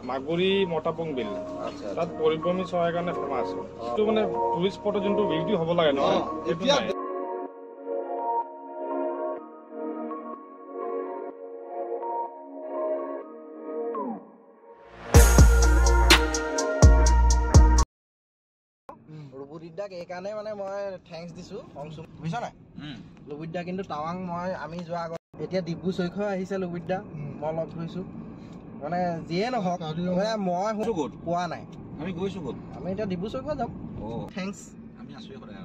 মাগুৰী মটাপং বিল তাত পৰিভ্ৰমী চৰাইৰ কাৰণে ফেমাছ এইটো মানে টুৰিষ্ট স্পটৰ যোনটো বিউটি হ'ব লাগে ন এতিয়া লুবুদিদাক এই কাৰণে মানে মই থ্যাঙ্কস দিছো খংচুম বুজিছ নাই লুবুদিদা কিন্তু টাৱাং মই আমি যোৱা আগত এতিয়া ডিব্ৰু চৈখোৱা আহিছে লুবুদিদা মই লগ ধৰিছো মানে যিয়ে নহওক মই ক'ত পোৱা নাই আমি গৈছো ক'ত আমি এতিয়া ডিব্ৰু চৈখোৱা যাম থ্যাঙ্কস আমি আছো সদায়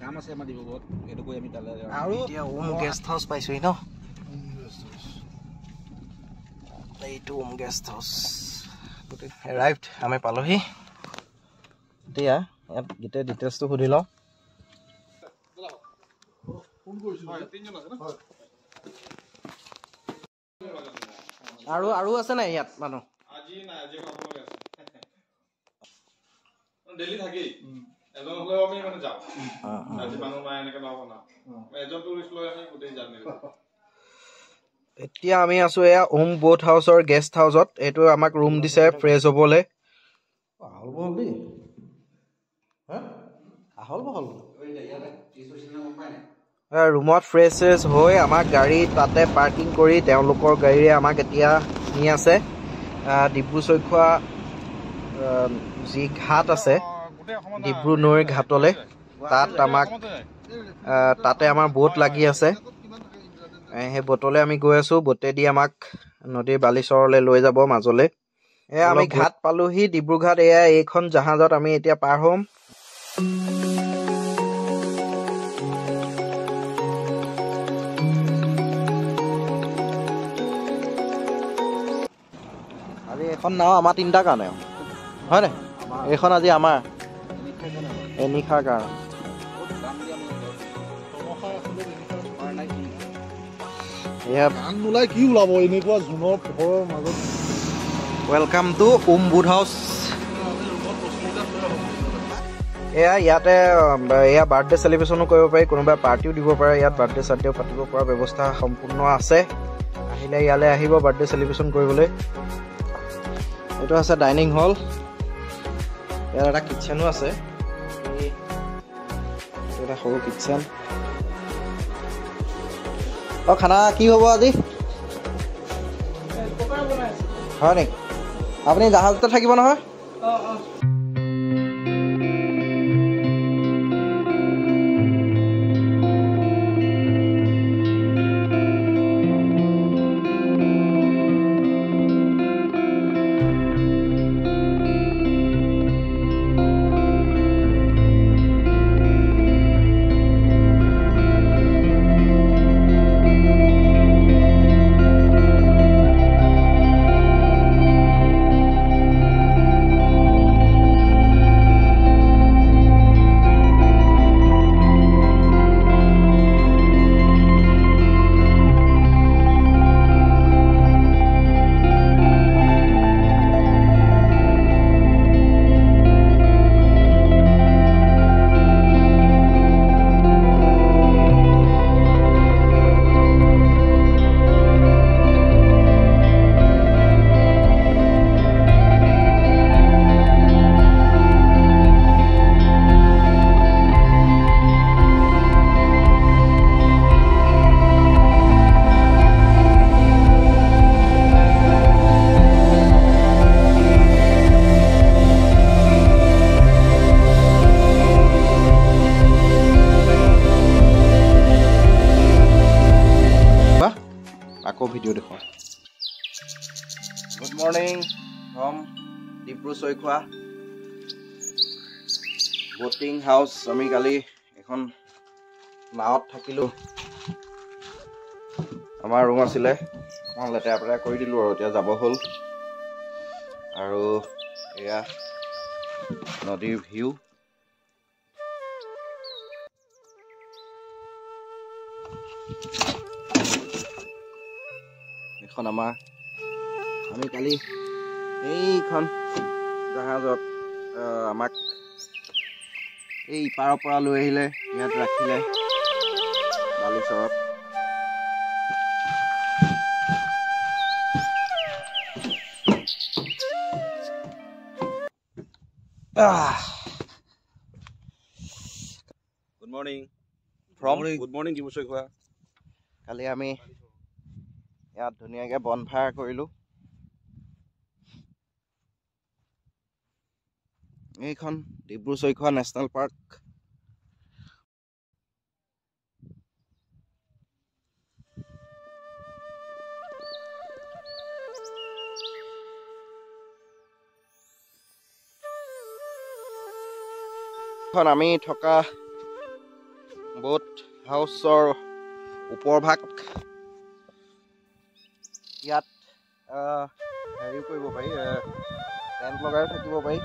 কাম আছে আমাৰ ডিব্ৰুগড়ত এইটো কৈ আমি তালে আৰু এতিয়া ওম গেষ্ট হাউস পাইছোই ন এইটো ওম গেষ্ট হাউস এৰাইভড আমি পালোহি এতিয়া ইয়াত গিতে ডিটেইলছটো সুধি লওঁ আৰু আছে নাই ইয়াত মানুহ আজি নাই আজি কামলৈ আছে ডেইলি থাকি এজন হলেও আমি মানে যাওঁ আজি মানুহ নাই এনেকে নহব না এজন টুৰিষ্ট লৈ আমি গোটেই যাম এতিয়া আমি আছো এয়া ওম বোট হাউসৰ গেষ্ট হাউসত এইটো আমাক ৰুম দিছে ফ্ৰেছ হ'বলৈ আহল বহল দেই আহল বহল ৰুমত ফ্ৰেছ হৈ আমাক গাড়ী তাতে পাৰ্কিং কৰি তেওঁলোকৰ গাড়ীৰে আমাক এতিয়া নি আছে ডিব্ৰু চৈখোৱা যি ঘাট আছে ডিব্ৰু নৈৰ ঘাটলৈ তাত আমাক তাতে আমাৰ বোট লাগি আছে সেই বোটলৈ আমি গৈ আছো বোটেদি আমাক নদীৰ বালিচৰলৈ লৈ যাব মাজলৈ এয়া আমি ঘাট পালোহি ডিব্ৰুঘাট এয়া এইখন জাহাজত আমি এতিয়া পাৰ হ'ম আজি এখন নাও আমাৰ তিনিটাৰ কাৰণে হয় নাই এইখন আজি আমাৰ নিশাৰ কাৰণে কি ওলাব এনেকুৱা ঝুনৰ পোহৰৰ মাজত welcome to Om boat house এয়া ইয়াতে এয়া বাৰ্থডে চেলিব্ৰেশ্যনো কৰিব পাৰি কোনোবাই পাৰ্টিও দিব পাৰে ইয়াত বাৰ্থডে চাৰ্টিও পাতিব পৰা ব্যৱস্থা সম্পূৰ্ণ আছে আহিলে ইয়ালৈ আহিব বাৰ্থডে চেলিব্ৰেশ্যন কৰিবলৈ এইটো আছে ডাইনিং হল ইয়াত এটা কিটচেনো আছে এটা সৰু কিটচেন খানা কি হ'ব আজি হয় নেকি আপুনি জাহাজতে থাকিব নহয় ভিডিও দেখুৱা good morning from Dibru Saikhowa boating house আমি কালি এখন নাৱত থাকিলোঁ আমাৰ ৰুম আছিলে অকণমান লেতেৰা পেতেৰা কৰি দিলোঁ আৰু এতিয়া যাব হ'ল আৰু এয়া নদীৰ ভিউ এখন আমাৰ আমি কালি এইখন জাহাজত আমাক এই ইপাৰৰ পৰা লৈ আহিলে ইয়াত ৰাখিলে বালিচৰত Good morning. From Good morning, Dibu Soikhwa. কালি আমি ইয়াত ধুনীয়াকৈ বনফায়াৰ কৰিলোঁ। এইখন ডিব্ৰু চৈখোৱা নেশ্যনেল পাৰ্ক। আমি থকা বোট হাউচৰ ওপৰভাগ ইয়াত হেৰি কৰিব পাৰি, টেণ্ট লগাই থাকিব পাৰি।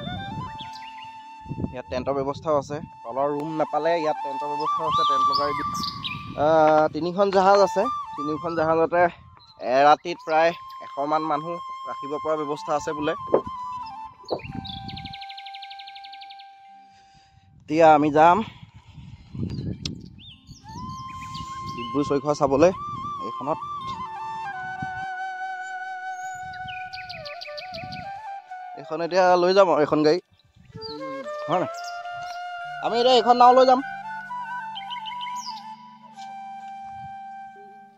ইয়াত টেণ্টৰ ব্যৱস্থাও আছে। তলৰ ৰুম নাপালে ইয়াত টেণ্টৰ ব্যৱস্থাও আছে, টেণ্ট লগাই দি 3খন জাহাজ আছে। 3খন জাহাজতে এৰাতিত প্ৰায় 100মান মানুহ ৰাখিব পৰা ব্যৱস্থা আছে বোলে। এতিয়া আমি যাম ডিব্ৰু চৈখোৱা চাবলৈ। এইখনত এইখন এতিয়া লৈ যাম আৰু এইখন গাড়ী, হয় নাই? আমি এতিয়া এইখন নাও লৈ যাম।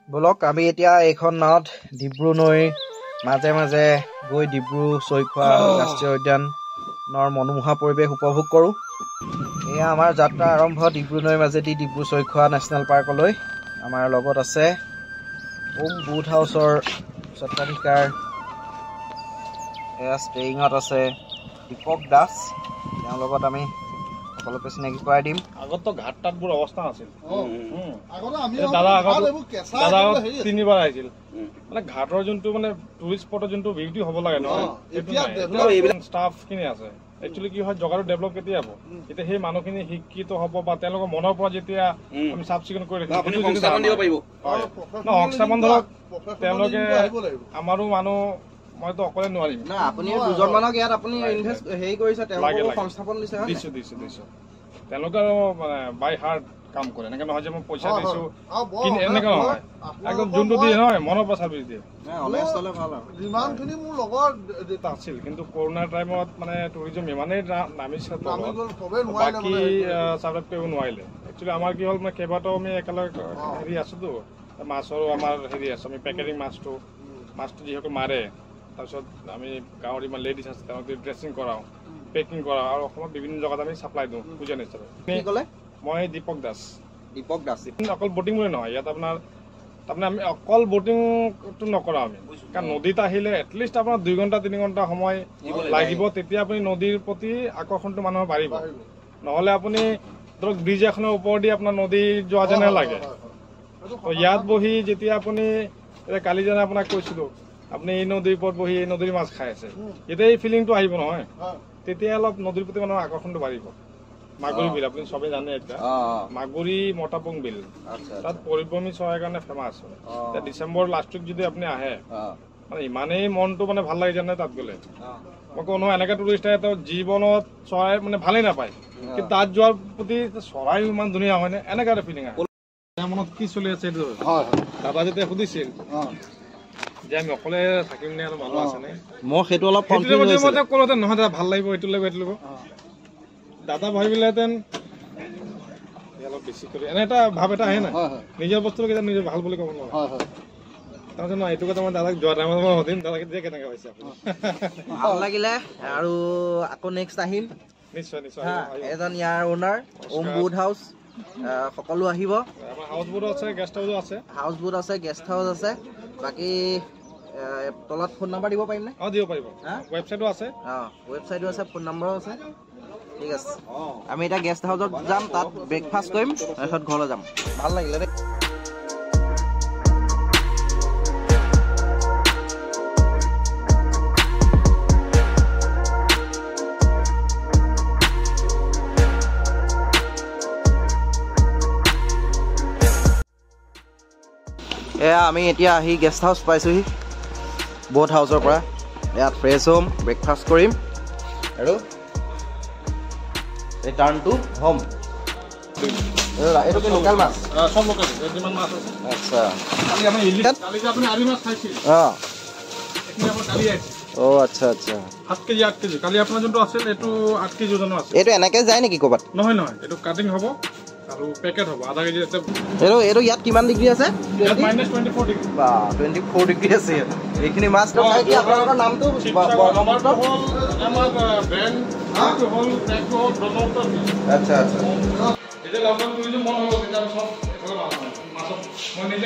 ব'লক আমি এতিয়া এইখন নাৱত ডিব্ৰু নৈৰ মাজে মাজে গৈ ডিব্ৰু চৈখোৱা ৰাষ্ট্ৰীয় উদ্যানৰ মনোমোহা পৰিৱেশ উপভোগ কৰোঁ। এয়া আমাৰ যাত্ৰা আৰম্ভ ডিব্ৰু নৈৰ মাজেদি ডিব্ৰু চৈখোৱা নেশ্যনেল পাৰ্কলৈ। আমাৰ লগত আছে ওম বুট হাউচৰ স্বত্বাধিকাৰ, এয়া ষ্টেয়িঙত আছে দীপক দাস। তেওঁৰ লগত আমি সকলোকে চিনাকি কৰাই দিম। আগততো ঘাট তাতবোৰ অৱস্থা নাছিল। দাদা দাদা 3বাৰ আহিছিল। মানে ঘাটৰ যোনটো মানে টুৰিষ্ট স্পটৰ যোনটো বিউটি হ'ব লাগে নহয়, ষ্টাফ খিনি আছে। একচুৱেলি কি হয়, জগাটো ডেভেলপ কেতিয়া হ'ব? এতিয়া সেই মানুহখিনি শিক্ষিত হ'ব বা তেওঁলোকৰ মনৰ পৰা যেতিয়া আমি চাফ চিকুণ কৰি সংস্থাপন ধৰক, তেওঁলোকে আমাৰো মানুহ, মইতো অকলে নোৱাৰিম। আপুনি দুজনমানক ইয়াত আপুনি ইনভেষ্ট হেৰি কৰিছে, তেওঁলোকক সংস্থাপন দিছে। দিছো তেওঁলোকে মানে বাই হাৰ্ট কাম কৰে। এনেকে নহয় যে মই পইচা দিছো, এনেকে নহয়, একদম যোনটো দিয়ে নহয় মনৰ পৰা চাৰ্ভিচ দিয়ে। যিমানখিনি মোৰ লগৰ আছিল, কিন্তু কৰোণাৰ টাইমত মানে টুৰিজম ইমানেই নামিছে, বাকী চাৰ্ভাইভ কৰিব নোৱাৰিলে। একচুৱেলি আমাৰ কি হ'ল, মানে কেইবাটাও আমি একেলগে হেৰি আছোতো, মাছৰো আমাৰ হেৰি আছে। আমি পেকেজিং মাছটো যিসকল মাৰে, তাৰপিছত আমি গাঁৱৰ ইমান লেডিজ আছে, তেওঁলোকে ড্ৰেছিং কৰাওঁ, পেকিং কৰাওঁ, আৰু অসমত বিভিন্ন জেগাত আমি চাপ্লাই দিওঁ পূজা হিচাপে। মই দীপক দাস। অকল বটিং বুলি নহয়, ইয়াত আপোনাৰ তাৰমানে আমি অকল বটিংটো নকৰাওঁ আমি, কাৰণ নদীত আহিলে এটলিষ্ট আপোনাৰ 2 ঘণ্টা 3 ঘণ্টা সময় লাগিব, তেতিয়া আপুনি নদীৰ প্ৰতি আকৰ্ষণটো মানুহৰ বাঢ়িব। নহ'লে আপুনি ধৰক ব্ৰিজ এখনৰ ওপৰেদি আপোনাৰ নদী যোৱা যেনে লাগে। তো ইয়াত বহি যেতিয়া আপুনি, কালি যেনে আপোনাক কৈছিলোঁ, আপুনি এই নদীৰ ওপৰত বহি এই নদীৰ মাছ খাই আছে, এতিয়া এই ফিলিংটো আহিব নহয়, তেতিয়া অলপ নদীৰ প্ৰতি মানুহৰ আকৰ্ষণটো বাঢ়িব। মাগুৰী বিল আপুনি চবেই জানে, এতিয়া মাগুৰী মটাপং বিল, তাত পৰিভ্ৰমী চৰাইৰ কাৰণে ফেমাছ। এতিয়া ডিচেম্বৰ লাষ্ট উইক যদি আপুনি আহে, মানে ইমানেই মনটো মানে ভাল লাগি যায় তাত গ'লে। মই কওঁ নহয়, এনেকৈ টুৰিষ্ট আহে, জীৱনত চৰাই মানে ভালেই নাপায়, কিন্তু তাত যোৱাৰ প্ৰতি চৰাইও ইমান ধুনীয়া হয়নে, এনেকুৱা এটা ফিলিং আহে। মনত কি চলি আছে এইটো দাদা যেতিয়া সুধিছিল যে আমি অকলে থাকিম নে আৰু মানুহ আছেনে, মই সেইটো অলপ ক'লোতে নহয় দাদা ভাল লাগিব, এইটো লাগিব, এইটো লাগিব। দাদা ভাবিলেহেঁতেন অলপ বেছি কৰি, এনে এটা ভাৱ এটা আহে নাই, নিজৰ বস্তুটো কেতিয়া নিজৰ ভাল বুলি ক'ব নোৱাৰে। তাৰপিছত নহয়, এইটো কথা মই দাদাক যোৱা টাইমত মই সুধিম, দাদাক এতিয়া কেনেকৈ হৈছে আপুনি? ভাল লাগিলে, আৰু আকৌ নেক্সট আহিম। নিশ্চয় নিশ্চয়। এজন ইয়াৰ অ'নাৰ ওম বুট হাউচ, সকলো আহিব। আমাৰ হাউচ বোটো আছে, গেষ্ট হাউচো আছে। হাউচ বোট আছে, গেষ্ট হাউচ আছে। বাকী তলত ফোন নম্বৰ দিব পাৰিম নে? দিব পাৰিব, ৱেবছাইটো আছে। ৱেবছাইটো আছে, ফোন নম্বৰো আছে। ঠিক আছে, আমি এতিয়া গেষ্ট হাউচত যাম, তাত ব্ৰেকফাষ্ট কৰিম, তাৰপিছত ঘৰলৈ যাম। ভাল লাগিলে দেই। এয়া আমি এতিয়া আহি গেষ্ট হাউচ পাইছোঁহি, বোট হাউচৰ পৰা। ইয়াত ফ্ৰেছ হ'ম, ব্ৰেকফাষ্ট কৰিম, আৰু ৰিটাৰ্ণ টু হোম। এইটো কি লোকেল মাছ? সব লোকেল, যিমান মাছ আছে। আচ্ছা, কালি আপুনি আৰি মাছ খাইছিল, এইখিনি আমাৰ কালি আহিছে। অ আচ্ছা আচ্ছা 7 কেজি 8 কেজি কালি আপোনাৰ যোনটো আছিল এইটো 8 কেজি ওজনৰ আছে এইটো এনেকে যায় নেকি ক'বাত নহয় নহয় এইটো কাটিং হ'ব আৰু পেকেট হ'ব আধা কেজি আছে এইটো ইয়াত কিমান ডিগ্ৰী আছে ইয়াত -24 ডিগ্ৰী বা 24 ডিগ্ৰী আছে এইখিনি মাছ তো খাই কি আপোনালোকৰ নামটো আমাৰটো হ'ল আমাৰ ব্ৰেণ্ড এইটো হ'ল ট্ৰেকটো হ'ল ব্ৰহ্মপুত্ৰ আচ্ছা আচ্ছা এতিয়া লকডাউন কৰি যে মন হ'ব তেতিয়া সব এফালে মাছ মই নিজে